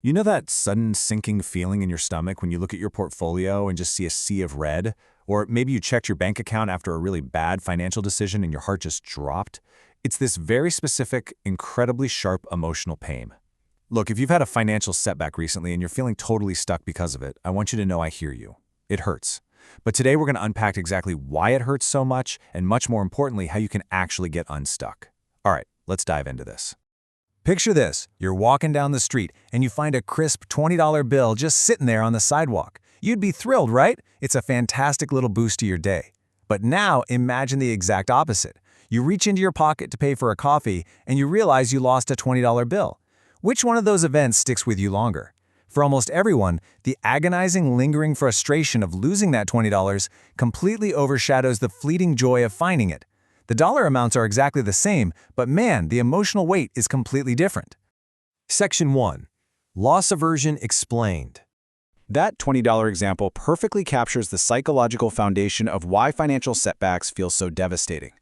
You know that sudden sinking feeling in your stomach when you look at your portfolio and just see a sea of red? Or maybe you checked your bank account after a really bad financial decision and your heart just dropped? It's this very specific, incredibly sharp emotional pain. Look, if you've had a financial setback recently and you're feeling totally stuck because of it, I want you to know I hear you. It hurts. But today we're going to unpack exactly why it hurts so much and, much more importantly, how you can actually get unstuck. All right, let's dive into this. Picture this. You're walking down the street and you find a crisp $20 bill just sitting there on the sidewalk. You'd be thrilled, right? It's a fantastic little boost to your day. But now imagine the exact opposite. You reach into your pocket to pay for a coffee and you realize you lost a $20 bill. Which one of those events sticks with you longer? For almost everyone, the agonizing, lingering frustration of losing that $20 completely overshadows the fleeting joy of finding it. The dollar amounts are exactly the same, but man, the emotional weight is completely different. Section 1. Loss aversion explained. That $20 example perfectly captures the psychological foundation of why financial setbacks feel so devastating.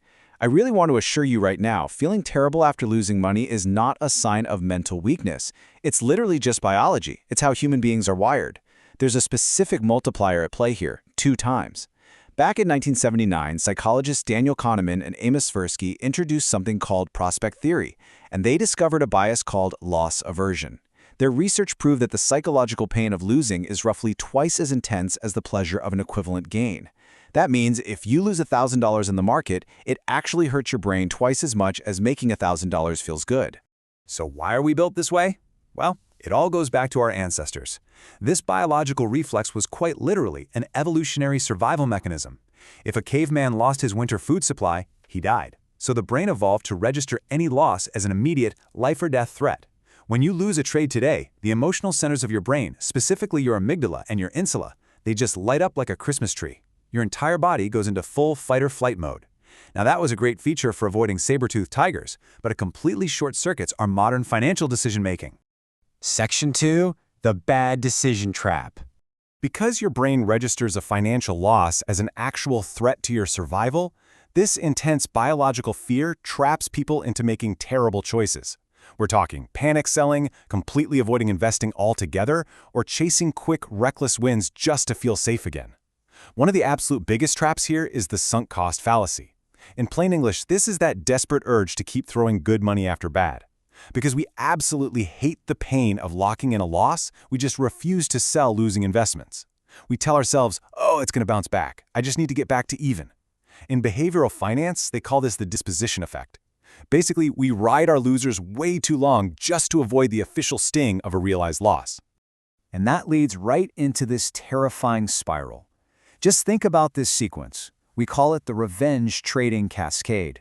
I really want to assure you right now, feeling terrible after losing money is not a sign of mental weakness. It's literally just biology. It's how human beings are wired. There's a specific multiplier at play here, 2 times. Back in 1979, psychologists Daniel Kahneman and Amos Tversky introduced something called prospect theory, and they discovered a bias called loss aversion. Their research proved that the psychological pain of losing is roughly twice as intense as the pleasure of an equivalent gain. That means if you lose $1,000 in the market, it actually hurts your brain twice as much as making $1,000 feels good. So why are we built this way? Well, it all goes back to our ancestors. This biological reflex was quite literally an evolutionary survival mechanism. If a caveman lost his winter food supply, he died. So the brain evolved to register any loss as an immediate life-or-death threat. When you lose a trade today, the emotional centers of your brain, specifically your amygdala and your insula, they just light up like a Christmas tree. Your entire body goes into full fight-or-flight mode. Now that was a great feature for avoiding saber-toothed tigers, but it completely short-circuits our modern financial decision-making. Section 2. The bad decision trap. Because your brain registers a financial loss as an actual threat to your survival, this intense biological fear traps people into making terrible choices. We're talking panic selling, completely avoiding investing altogether, or chasing quick, reckless wins just to feel safe again. One of the absolute biggest traps here is the sunk cost fallacy. In plain English, this is that desperate urge to keep throwing good money after bad. Because we absolutely hate the pain of locking in a loss, we just refuse to sell losing investments. We tell ourselves, oh, it's going to bounce back. I just need to get back to even. In behavioral finance, they call this the disposition effect. Basically, we ride our losers way too long just to avoid the official sting of a realized loss. And that leads right into this terrifying spiral. Just think about this sequence. We call it the revenge trading cascade.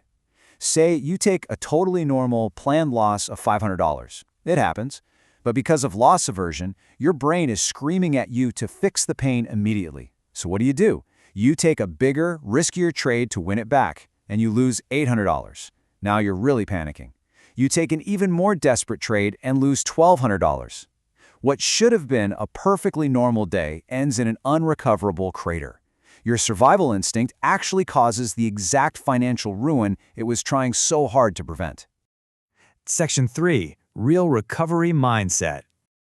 Say you take a totally normal planned loss of $500. It happens. But because of loss aversion, your brain is screaming at you to fix the pain immediately. So what do? You take a bigger, riskier trade to win it back, and you lose $800. Now you're really panicking. You take an even more desperate trade and lose $1,200. What should have been a perfectly normal day ends in an unrecoverable crater. Your survival instinct actually causes the exact financial ruin it was trying so hard to prevent. Section 3. Real recovery mindset.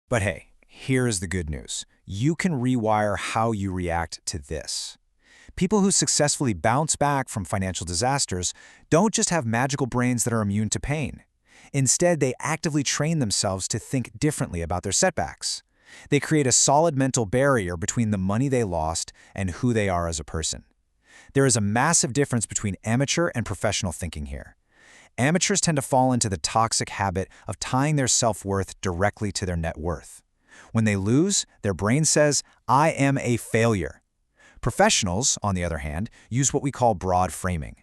But hey, here is the good news. You can rewire how you react to this. People who successfully bounce back from financial disasters don't just have magical brains that are immune to pain. Instead, they actively train themselves to think differently about their setbacks. They create a solid mental barrier between the money they lost and who they are as a person. There is a massive difference between amateur and professional thinking here. Amateurs tend to fall into the toxic habit of tying their self-worth directly to their net worth. When they lose, their brain says, "I am a failure." Professionals, on the other hand, use what we call broad framing.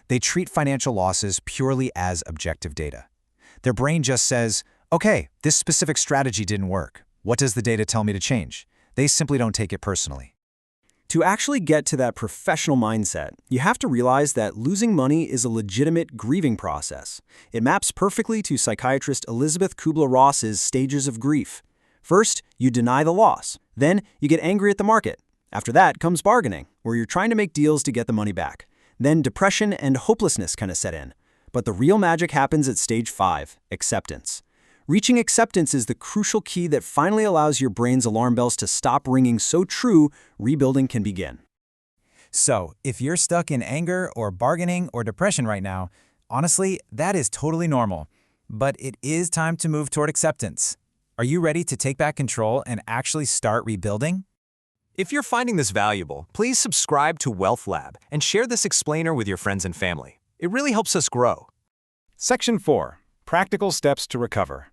They treat financial losses purely as objective data. Their brain just says, okay, this specific strategy didn't work. What does the data tell me to change? They simply don't take it personally. To actually get to that professional mindset, you have to realize that losing money is a legitimate grieving process. It maps perfectly to psychiatrist Elizabeth Kubler-Ross's stages of grief. First, you deny the loss. Then, you get angry at the market. After that comes bargaining, where you're trying to make deals to get the money back. Then depression and hopelessness kind of set in. But the real magic happens at stage 5, acceptance. Reaching acceptance is the crucial key that finally allows your brain's alarm bells to stop ringing so true, rebuilding can begin. So, if you're stuck in anger or bargaining or depression right now, honestly, that is totally normal. But it is time to move toward acceptance. Are you ready to take back control and actually start rebuilding? If you're finding this valuable, please subscribe to Wealth Lab and share this explainer with your friends and family. It really helps us grow. Section 4. Practical steps to recover.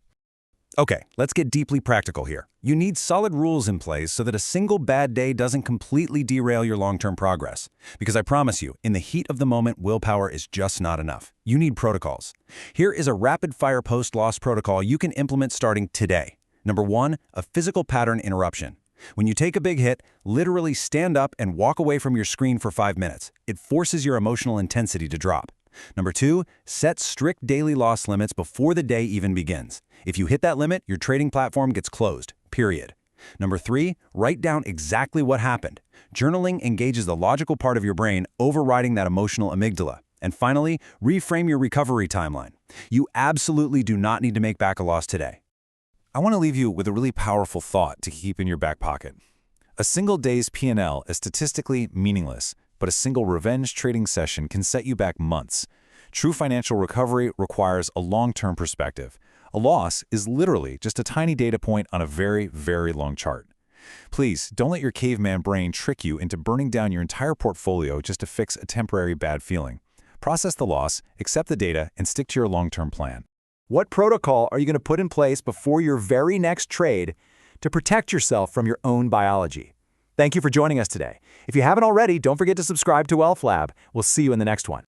Okay, let's get deeply practical here. You need solid rules in place so that a single bad day doesn't completely derail your long-term progress. Because I promise you, in the heat of the moment, willpower is just not enough. You need protocols. Here is a rapid-fire post-loss protocol you can implement starting today. Number 1, a physical pattern interruption. When you take a big hit, literally stand up and walk away from your screen for 5 minutes. It forces your emotional intensity to drop. Number 2, set strict daily loss limits before the day even begins. If you hit that limit, your trading platform gets closed, period. Number 3, write down exactly what happened. Journaling engages the logical part of your brain, overriding that emotional amygdala. And finally, reframe your recovery timeline. You absolutely do not need to make back a loss today. I want to leave you with a really powerful thought to keep in your back pocket. A single day's P&L is statistically meaningless, but a single revenge trading session can set you back months. True financial recovery requires a long-term perspective. A loss is literally just a tiny data point on a very, very long chart. Please, don't let your caveman brain trick you into burning down your entire portfolio just to fix a temporary bad feeling. Process the loss, accept the data, and stick to your long-term plan. What protocol are you going to put in place before your very next trade to protect yourself from your own biology? Thank you for joining us today. If you haven't already, don't forget to subscribe to Wealth Lab. We'll see you in the next one.